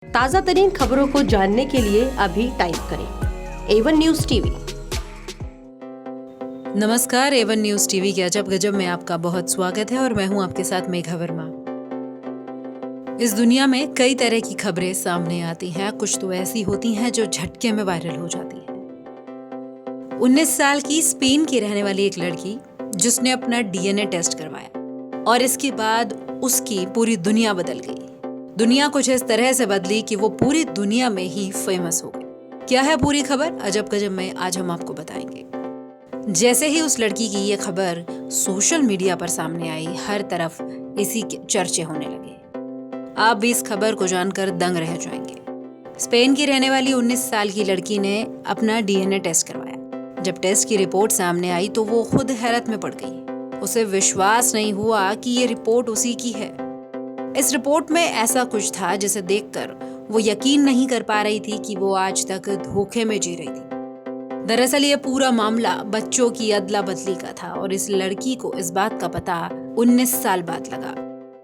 ताज़ा तरीन खबरों को जानने के लिए अभी टाइप करें A1 न्यूज़ टीवी। नमस्कार, A1 न्यूज़ टीवी के अजब गजब में आपका बहुत स्वागत है और मैं हूं आपके साथ मेघा वर्मा। इस दुनिया में कई तरह की खबरें सामने आती हैं। कुछ तो ऐसी होती हैं जो झटके में वायरल हो जाती हैं। 19 साल की स्पेन की रहने वाली एक लड़की जिसने अपना डीएनए टेस्ट करवाया और इसके बाद उसकी पूरी दुनिया बदल गई। दुनिया कुछ इस तरह से बदली कि वो पूरी दुनिया में ही फेमस हो गई। क्या है पूरी खबर? अजब गजब में आज हम आपको बताएंगे। जैसे ही उस लड़की की ये खबर सोशल मीडिया पर सामने आई, हर तरफ इसी के चर्चे होने लगे। आप भी इस खबर को जानकर दंग रह जाएंगे। स्पेन की रहने वाली 19 साल की लड़की ने अपना डीएनए टेस्ट करवाया। जब टेस्ट की रिपोर्ट सामने आई तो वो खुद हैरत में पड़ गई। उसे विश्वास नहीं हुआ कि ये रिपोर्ट उसी की है। इस रिपोर्ट में ऐसा कुछ था जिसे देखकर वो यकीन नहीं कर पा रही थी कि वो आज तक धोखे में जी रही थी। दरअसल ये पूरा मामला बच्चों की अदला बदली का था और इस लड़की को इस बात का पता 19 साल बाद लगा।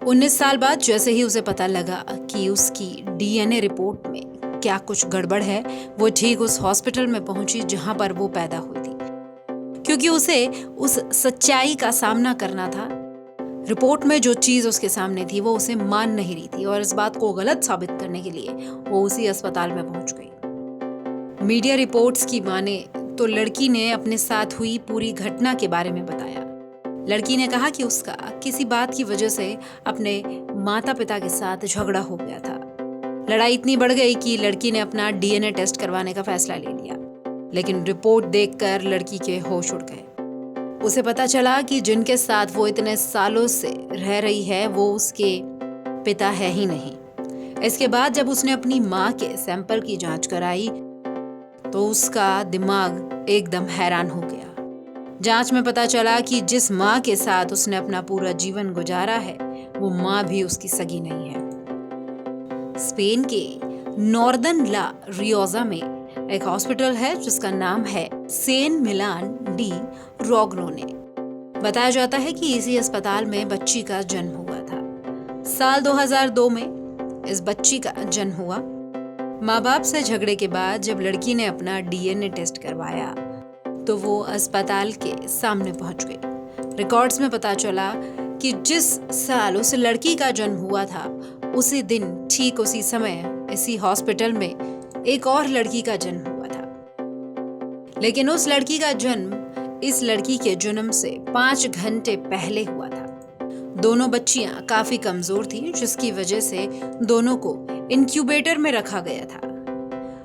19 साल बाद जैसे ही उसे पता लगा कि उसकी डीएनए रिपोर्ट में क्या कुछ गड़बड़ है, वो ठीक उस हॉस्पिटल में पहुंची जहां पर वो पैदा हुई थी, क्योंकि उसे उस सच्चाई का सामना करना था। रिपोर्ट में जो चीज उसके सामने थी वो उसे मान नहीं रही थी और इस बात को गलत साबित करने के लिए वो उसी अस्पताल में पहुंच गई। मीडिया रिपोर्ट्स की माने तो लड़की ने अपने साथ हुई पूरी घटना के बारे में बताया। लड़की ने कहा कि उसका किसी बात की वजह से अपने माता पिता के साथ झगड़ा हो गया था। लड़ाई इतनी बढ़ गई कि लड़की ने अपना डीएनए टेस्ट करवाने का फैसला ले लिया, लेकिन रिपोर्ट देखकर लड़की के होश उड़ गए। उसे पता चला कि जिनके साथ वो इतने सालों से रह रही है वो उसके पिता है ही नहीं। इसके बाद जब उसने अपनी माँ के सैंपल की जांच कराई तो उसका दिमाग एकदम हैरान हो गया। जांच में पता चला कि जिस माँ के साथ उसने अपना पूरा जीवन गुजारा है वो माँ भी उसकी सगी नहीं है। स्पेन के नॉर्दर्न ला रियोजा में एक हॉस्पिटल है जिसका नाम है सेन मिलान डी रोग्नोने। बताया जाता है कि इसी अस्पताल में बच्ची का जन्म हुआ था। साल 2002 में इस बच्ची का जन्म हुआ। माँ बाप से झगड़े के बाद जब लड़की ने अपना डीएनए टेस्ट करवाया तो वो अस्पताल के सामने पहुंच गई। रिकॉर्ड्स में पता चला कि जिस साल उस लड़की का जन्म हुआ था उसी दिन ठीक उसी समय इसी हॉस्पिटल में एक और लड़की का जन्म हुआ था, लेकिन उस लड़की का जन्म इस लड़की के जन्म से 5 घंटे पहले हुआ था। दोनों बच्चियां काफी कमजोर थीं, जिसकी वजह से दोनों को इंक्यूबेटर में रखा गया था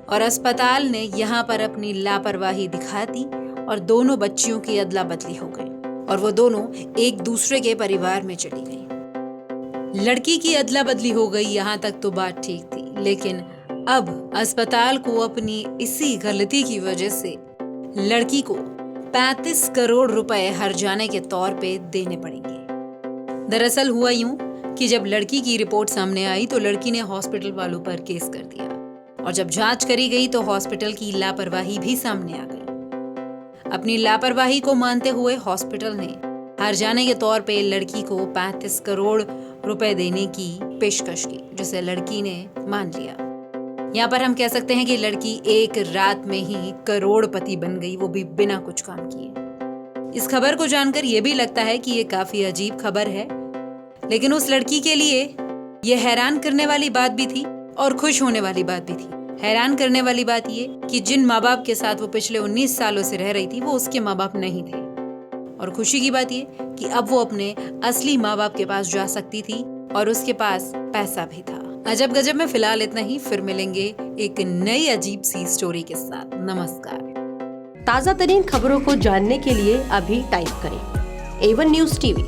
और अस्पताल ने यहाँ पर अपनी लापरवाही दिखा दी और दोनों बच्चियों की अदला बदली हो गई और वो दोनों एक दूसरे के परिवार में चली गई। लड़की की अदला बदली हो गई, यहाँ तक तो बात ठीक थी, लेकिन अब अस्पताल को अपनी इसी गलती की वजह से लड़की को 35 करोड़ रुपए हर जाने के तौर पे देने पड़ेंगे। दरअसल हुआ यूं कि जब लड़की की रिपोर्ट सामने आई तो लड़की ने हॉस्पिटल वालों पर केस कर दिया और जब जांच करी गई तो हॉस्पिटल की लापरवाही भी सामने आ गई। अपनी लापरवाही को मानते हुए हॉस्पिटल ने हर जाने के तौर पे लड़की को 35 करोड़ रुपए देने की पेशकश की, जिसे लड़की ने मान लिया। यहाँ पर हम कह सकते हैं कि लड़की एक रात में ही करोड़पति बन गई, वो भी बिना कुछ काम किए। इस खबर को जानकर ये भी लगता है कि ये काफी अजीब खबर है, लेकिन उस लड़की के लिए ये हैरान करने वाली बात भी थी और खुश होने वाली बात भी थी। हैरान करने वाली बात ये कि जिन माँ बाप के साथ वो पिछले 19 सालों से रह रही थी वो उसके माँ बाप नहीं थे, और खुशी की बात ये कि अब वो अपने असली माँ बाप के पास जा सकती थी और उसके पास पैसा भी था। अजब गजब में फिलहाल इतना ही, फिर मिलेंगे एक नई अजीब सी स्टोरी के साथ। नमस्कार। ताज़ा तरीन खबरों को जानने के लिए अभी टाइप करें A1 न्यूज़ टीवी।